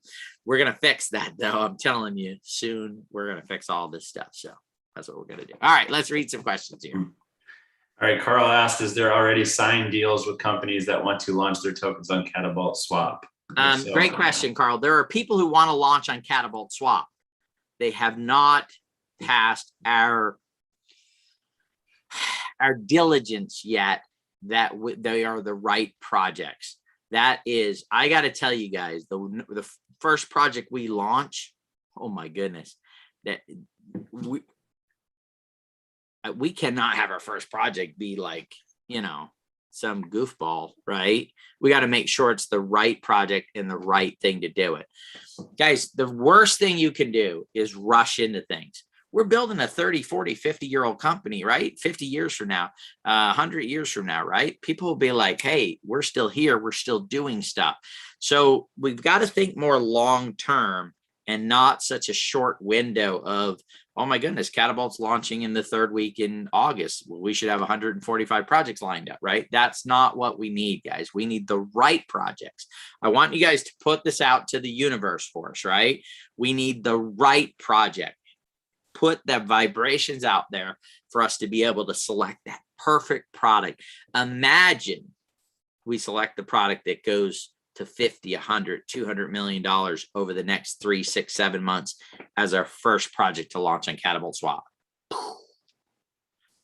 we're going to fix that, though. I'm telling you, soon we're going to fix all this stuff. So that's what we're going to do. All right, let's read some questions here. All right, Carl asked, is there already signed deals with companies that want to launch their tokens on Catapult Swap? Great question, Carl. There are people who want to launch on Catapult Swap. They have not passed our diligence yet that they are the right projects. That is, I got to tell you guys, the first project we launch, oh my goodness, that we cannot have our first project be like, some goofball, right? We got to make sure it's the right project and the right thing to do it. Guys, the worst thing you can do is rush into things. We're building a 30, 40, 50-year-old company, right? 50 years from now, 100 years from now, right? People will be like, hey, we're still here. We're still doing stuff. So we've got to think more long-term and not such a short window of, oh my goodness, Catapult's launching in the 3rd week in August. Well, we should have 145 projects lined up, right? That's not what we need, guys. We need the right projects. I want you guys to put this out to the universe for us, right? We need the right project. Put the vibrations out there for us to be able to select that perfect product. Imagine we select the product that goes to 50, 100, $200 million over the next 3, 6, 7 months as our first project to launch on Catapult Swap.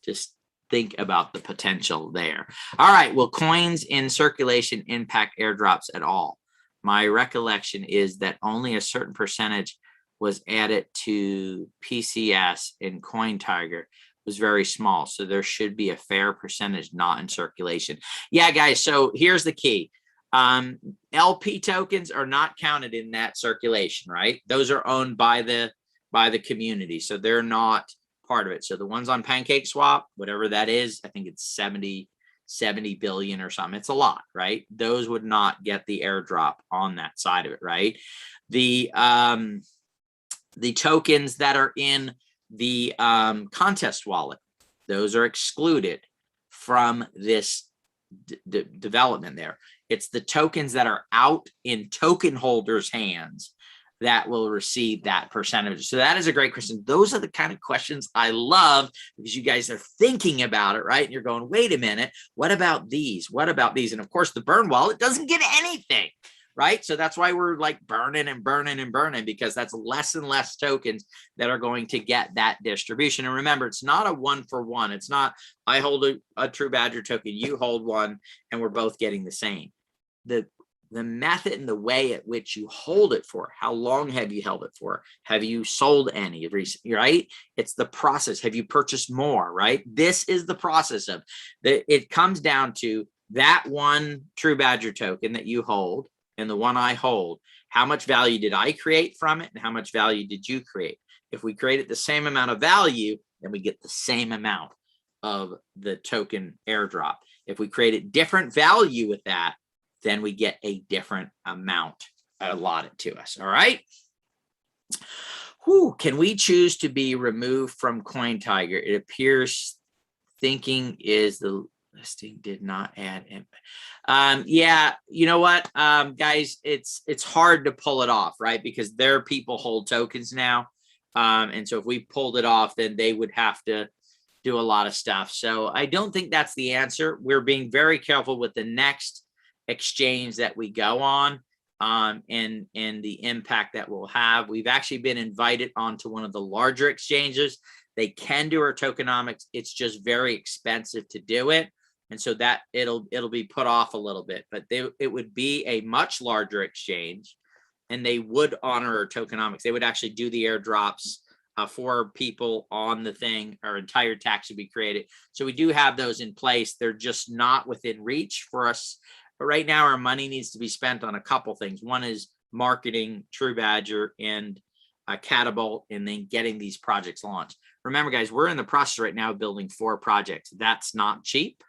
Just think about the potential there. All right. Will coins in circulation impact airdrops at all? My recollection is that only a certain percentage was added to PCS, and CoinTiger was very small. So there should be a fair percentage not in circulation. Yeah, guys. So here's the key. LP tokens are not counted in that circulation, right? Those are owned by the community. So they're not part of it. So the ones on Pancake Swap, whatever that is, I think it's 70 billion or something. It's a lot, right? Those would not get the airdrop on that side of it, right? The tokens that are in the contest wallet, those are excluded from this development there. It's the tokens that are out in token holders' hands that will receive that percentage. So that is a great question. Those are the kind of questions I love because you guys are thinking about it, right? And you're going, wait a minute, what about these? What about these? And of course, the burn wallet doesn't get anything, right? So that's why we're like burning and burning and burning, because that's less and less tokens that are going to get that distribution. And remember, it's not a 1-for-1. It's not, I hold a TruBadger token, you hold one, and we're both getting the same. the method and the way at which you hold it for. How long have you held it for? Have you sold any recently, right? It's the process. Have you purchased more, right? This is the process of that. It comes down to that one TruBadger token that you hold and the one I hold. How much value did I create from it? And how much value did you create? If we created the same amount of value, then we get the same amount of the token airdrop. If we created different value with that, then we get a different amount allotted to us. All right. Whew, can we choose to be removed from CoinTiger? It appears thinking is the listing did not add input. Yeah, you know what, guys, it's hard to pull it off, right? Because their people hold tokens now. And so if we pulled it off, then they would have to do a lot of stuff. So I don't think that's the answer. We're being very careful with the next exchange that we go on, and the impact that we'll have. We've actually been invited onto one of the larger exchanges. They can do our tokenomics. It's just very expensive to do it. And so that it'll be put off a little bit, but it would be a much larger exchange, and they would honor our tokenomics. They would actually do the airdrops for people on the thing. Our entire tax would be created. So we do have those in place. They're just not within reach for us. But right now, our money needs to be spent on a couple things. One is marketing TruBadger and Catapult, and then getting these projects launched. Remember, guys, we're in the process right now of building 4 projects. That's not cheap,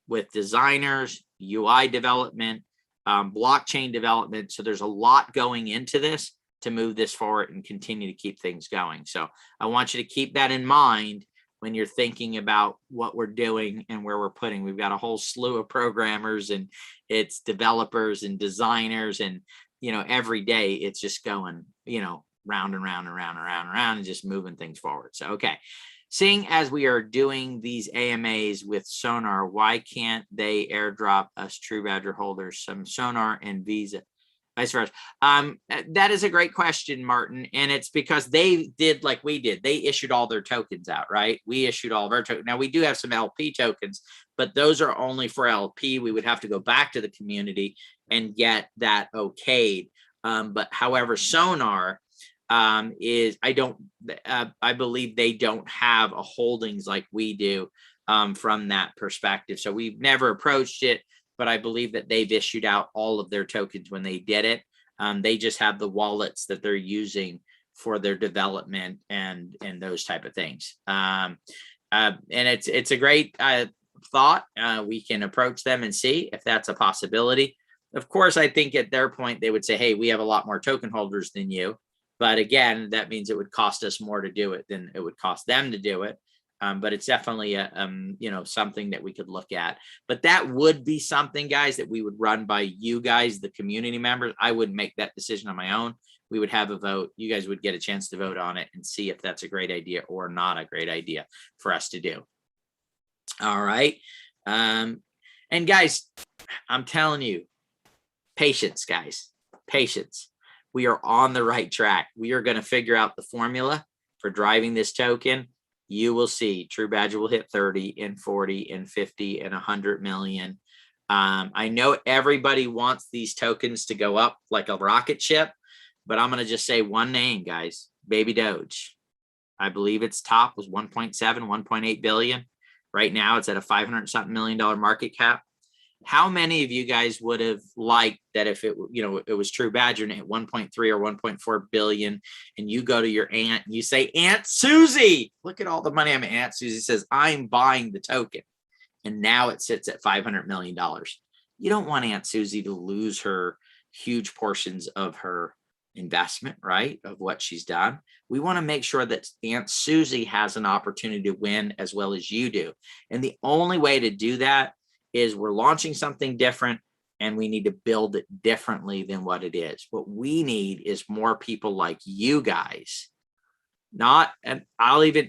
with designers, UI development, blockchain development. So there's a lot going into this to move this forward and continue to keep things going. So I want you to keep that in mind when you're thinking about what we're doing and where we're putting. We've got a whole slew of programmers, and it's developers and designers, and every day it's just going round and round and round and round and round, and just moving things forward. So okay, seeing as we are doing these AMAs with Sonar, why can't they airdrop us TruBadger holders some Sonar and Visa, vice versa? That is a great question, Martin. And it's because they did like we did. They issued all their tokens out, right? We issued all of our tokens. Now we do have some LP tokens, but those are only for LP. We would have to go back to the community and get that okayed. But however, Sonar is, I believe they don't have a holdings like we do from that perspective. So we've never approached it, but I believe that they've issued out all of their tokens when they did it. They just have the wallets that they're using for their development and those type of things. And it's a great thought. We can approach them and see if that's a possibility. Of course, I think at their point, they would say, hey, we have a lot more token holders than you. But again, that means it would cost us more to do it than it would cost them to do it. But it's definitely something that we could look at. But that would be something, guys, that we would run by you guys, the community members. I wouldn't make that decision on my own. We would have a vote. You guys would get a chance to vote on it and see if that's a great idea or not a great idea for us to do. All right. And guys, I'm telling you, patience, guys, patience. We are on the right track. We are going to figure out the formula for driving this token. You will see TruBadger will hit 30 and 40 and 50 and 100 million. I know everybody wants these tokens to go up like a rocket ship, but I'm going to just say one name, guys, Baby Doge. I believe its top was 1.7, 1.8 billion. Right now it's at a 500-something million market cap. How many of you guys would have liked that if it was TruBadger and it hit 1.3 or 1.4 billion, and you go to your aunt and you say, Aunt Susie, look at all the money. Aunt Susie says, I'm buying the token. And now it sits at $500 million. You don't want Aunt Susie to lose her huge portions of her investment, right? Of what she's done. We want to make sure that Aunt Susie has an opportunity to win as well as you do. And the only way to do that is we're launching something different, and we need to build it differently than what it is. What we need is more people like you guys. And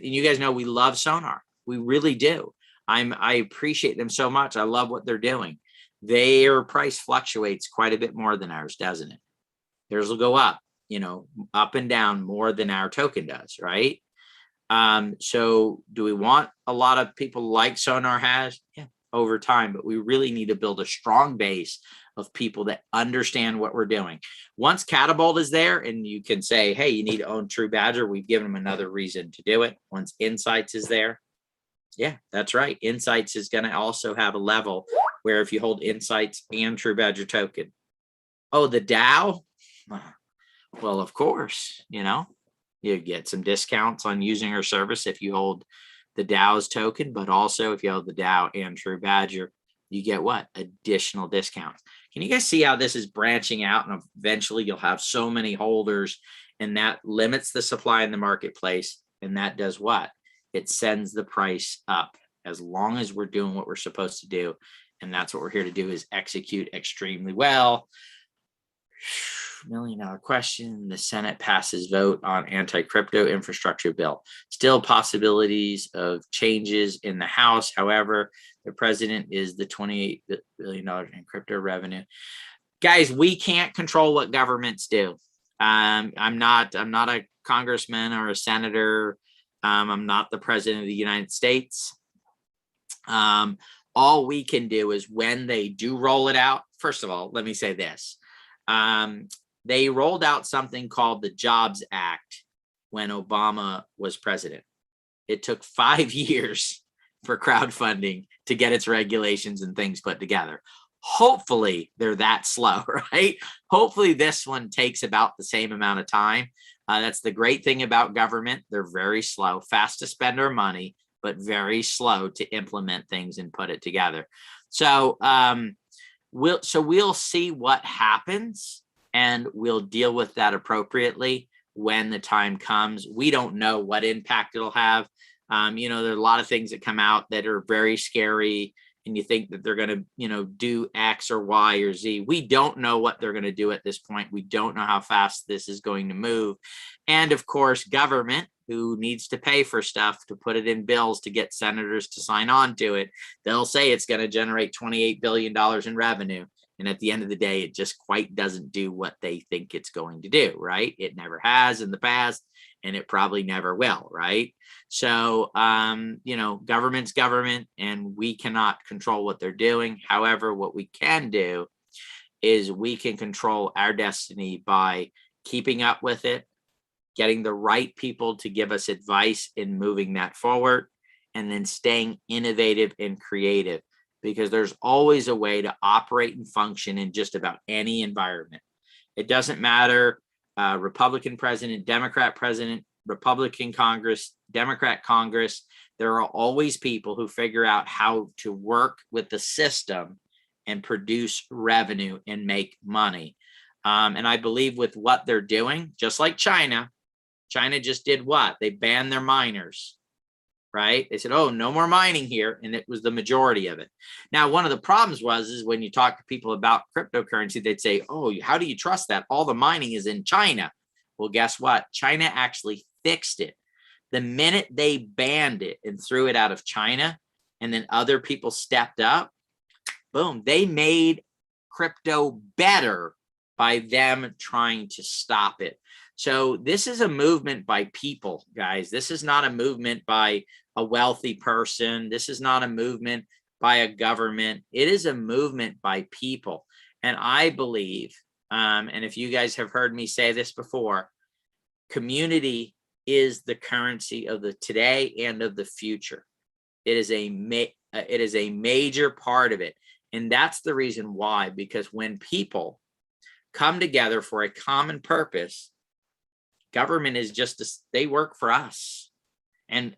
you guys know we love Sonar. We really do. I appreciate them so much. I love what they're doing. Their price fluctuates quite a bit more than ours, doesn't it? Theirs will go up, up and down more than our token does, right? So do we want a lot of people like Sonar has? Yeah. over time, but we really need to build a strong base of people that understand what we're doing. Once Catapult is there and you can say, hey, you need to own TruBadger, we've given them another reason to do it. Once Insights is there, yeah, that's right. Insights is going to also have a level where if you hold Insights and TruBadger token, oh, the DAO, well, of course, you get some discounts on using our service if you hold the DAO's token, but also if you hold the DAO and TruBadger, you get what? Additional discounts. Can you guys see how this is branching out, and eventually you'll have so many holders, and that limits the supply in the marketplace, and that does what? It sends the price up as long as we're doing what we're supposed to do, and that's what we're here to do, is execute extremely well. $1 million question. The Senate passes vote on anti-crypto infrastructure bill. Still possibilities of changes in the House. However, the president is the $28 billion in crypto revenue. Guys, we can't control what governments do. I'm not a congressman or a senator. I'm not the president of the United States. All we can do is when they do roll it out. First of all, let me say this. They rolled out something called the Jobs Act when Obama was president. It took 5 years for crowdfunding to get its regulations and things put together. Hopefully they're that slow, right? Hopefully this one takes about the same amount of time. That's the great thing about government. They're very slow, fast to spend our money, but very slow to implement things and put it together. So we'll see what happens, and we'll deal with that appropriately when the time comes. We don't know what impact it'll have. There are a lot of things that come out that are very scary, and you think that they're going to, do X or Y or Z. We don't know what they're going to do at this point. We don't know how fast this is going to move. And of course, government, who needs to pay for stuff to put it in bills to get senators to sign on to it, they'll say it's going to generate $28 billion in revenue. And at the end of the day, it just quite doesn't do what they think it's going to do, right? It never has in the past, and it probably never will, right? So, government's government, and we cannot control what they're doing. However, what we can do is we can control our destiny by keeping up with it, getting the right people to give us advice in moving that forward, and then staying innovative and creative, because there's always a way to operate and function in just about any environment. It doesn't matter, Republican president, Democrat president, Republican Congress, Democrat Congress. There are always people who figure out how to work with the system and produce revenue and make money. And I believe with what they're doing, just like China just did what? They banned their miners, right? They said, oh, no more mining here. And it was the majority of it. Now, one of the problems is when you talk to people about cryptocurrency, they'd say, oh, how do you trust that? All the mining is in China. Well, guess what? China actually fixed it. The minute they banned it and threw it out of China, and then other people stepped up, boom, they made crypto better by them trying to stop it. So this is a movement by people, guys. This is not a movement by a wealthy person. This is not a movement by a government. It is a movement by people. And I believe, and if you guys have heard me say this before, community is the currency of the today and of the future. It is a major part of it. And that's the reason why, because when people come together for a common purpose, government is they work for us. And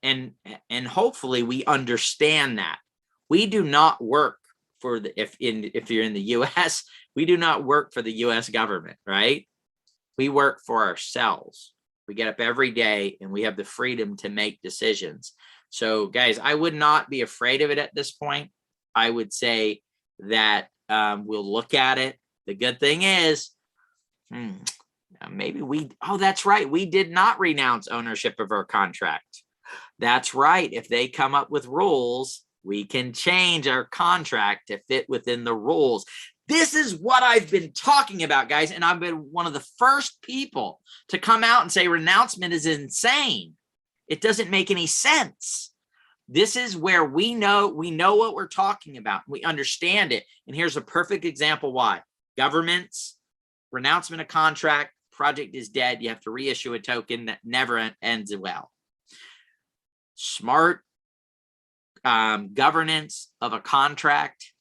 hopefully we understand that. We do not work for if you're in the US, we do not work for the US government, right? We work for ourselves. We get up every day and we have the freedom to make decisions. So guys, I would not be afraid of it at this point. I would say that we'll look at it. The good thing is, maybe that's right. We did not renounce ownership of our contract. That's right. If they come up with rules, we can change our contract to fit within the rules. This is what I've been talking about, guys. And I've been one of the first people to come out and say renouncement is insane. It doesn't make any sense. This is where we know what we're talking about. We understand it. And here's a perfect example why. Governments, renouncement of contract, project is dead. You have to reissue a token that never ends well. Smart governance of a contract.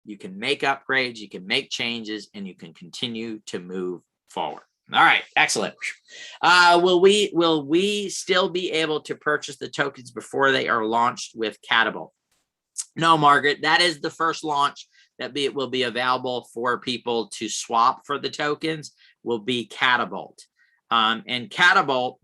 You can make upgrades, you can make changes, and you can continue to move forward. All right, excellent. Will we still be able to purchase the tokens before they are launched with Catapult? No, Margaret, that is the first launch that will be available for people to swap for the tokens will be Catapult. And Catapult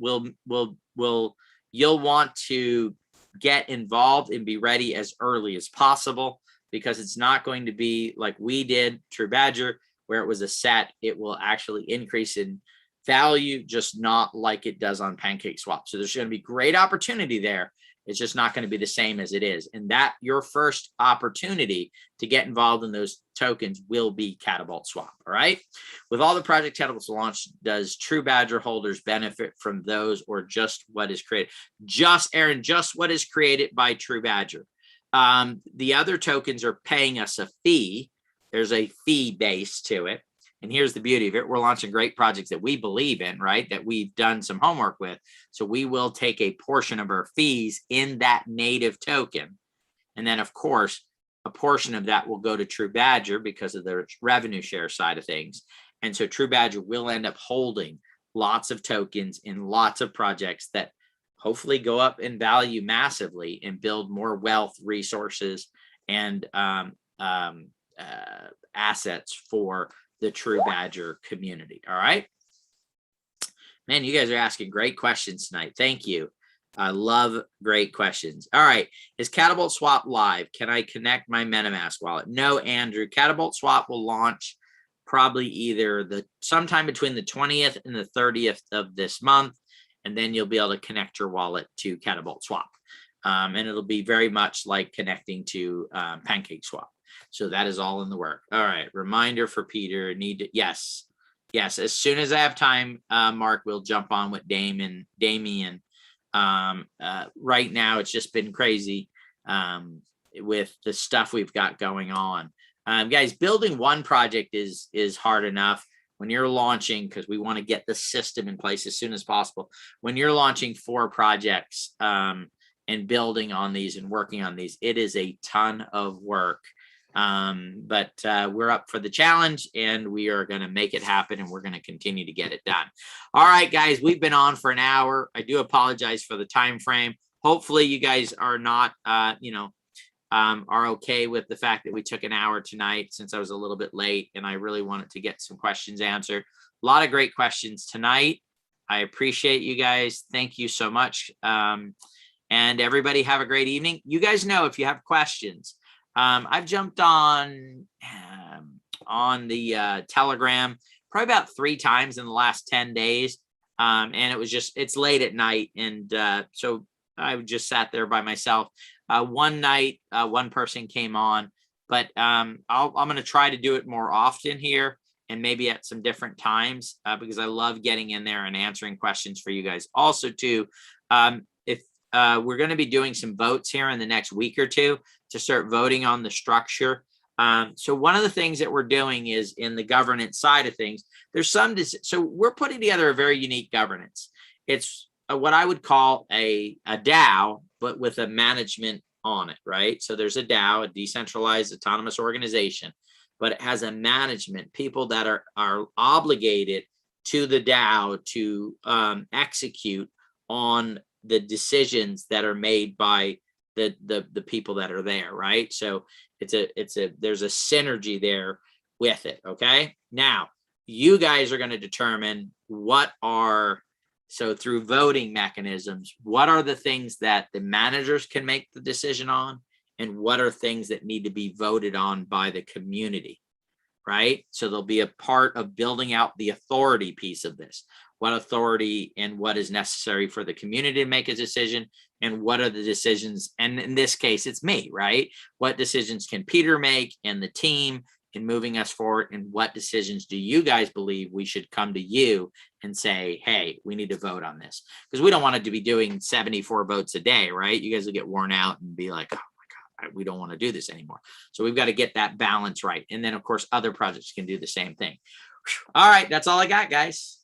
you'll want to get involved and be ready as early as possible, because it's not going to be like we did TruBadger, where it was a set. It will actually increase in value, just not like it does on PancakeSwap. So there's going to be great opportunity there. It's just not going to be the same as it is. And that your first opportunity to get involved in those tokens will be Catapult Swap. All right. With all the project Catapults launched, does TruBadger holders benefit from those, or just what is created? Just, Aaron, just what is created by TruBadger. The other tokens are paying us a fee. There's a fee base to it. And here's the beauty of it. We're launching great projects that we believe in, right? That we've done some homework with. So we will take a portion of our fees in that native token. And then, of course, a portion of that will go to TruBadger because of the revenue share side of things. And so TruBadger will end up holding lots of tokens in lots of projects that hopefully go up in value massively and build more wealth, resources, and assets for the TruBadger community. All right. Man, you guys are asking great questions tonight. Thank you. I love great questions. All right. Is Catapult Swap live? Can I connect my MetaMask wallet? No, Andrew. Catapult Swap will launch probably either sometime between the 20th and the 30th of this month. And then you'll be able to connect your wallet to Catapult Swap. And it'll be very much like connecting to PancakeSwap. So that is all in the work. All right. Reminder for Peter. Yes. As soon as I have time, Mark, we'll jump on with Damien. Right now, it's just been crazy with the stuff we've got going on. Guys, building one project is hard enough. When you're launching, because we want to get the system in place as soon as possible. When you're launching 4 projects and building on these and working on these, it is a ton of work. But we're up for the challenge, and we are going to make it happen, and we're going to continue to get it done. All right, guys, we've been on for an hour. I do apologize for the time frame. Hopefully you guys are not, are okay with the fact that we took an hour tonight, since I was a little bit late and I really wanted to get some questions answered. A lot of great questions tonight. I appreciate you guys. Thank you so much. And everybody have a great evening. You guys know, if you have questions, I've jumped on the Telegram probably about 3 times in the last 10 days. And it's late at night. And so I just sat there by myself. One night, one person came on, but I'm going to try to do it more often here, and maybe at some different times, because I love getting in there and answering questions for you guys. Also, too, if we're going to be doing some votes here in the next week or two to start voting on the structure. So one of the things that we're doing is in the governance side of things, so we're putting together a very unique governance. It's what I would call a DAO, but with a management on it, right? So there's a DAO, a decentralized autonomous organization, but it has a management, people that are obligated to the DAO to execute on the decisions that are made by the people that are there, right? So there's a synergy there with it. Okay. Now you guys are going to determine so through voting mechanisms, what are the things that the managers can make the decision on, and what are things that need to be voted on by the community, right? So there'll be a part of building out the authority piece of this. What authority and what is necessary for the community to make a decision, and what are the decisions, and in this case, it's me, right? What decisions can Peter make and the team, in moving us forward, and what decisions do you guys believe we should come to you and say, hey, we need to vote on this? Because we don't want it to be doing 74 votes a day, right? You guys will get worn out and be like, oh my God, we don't want to do this anymore. So we've got to get that balance right. And then, of course, other projects can do the same thing. All right, that's all I got, guys.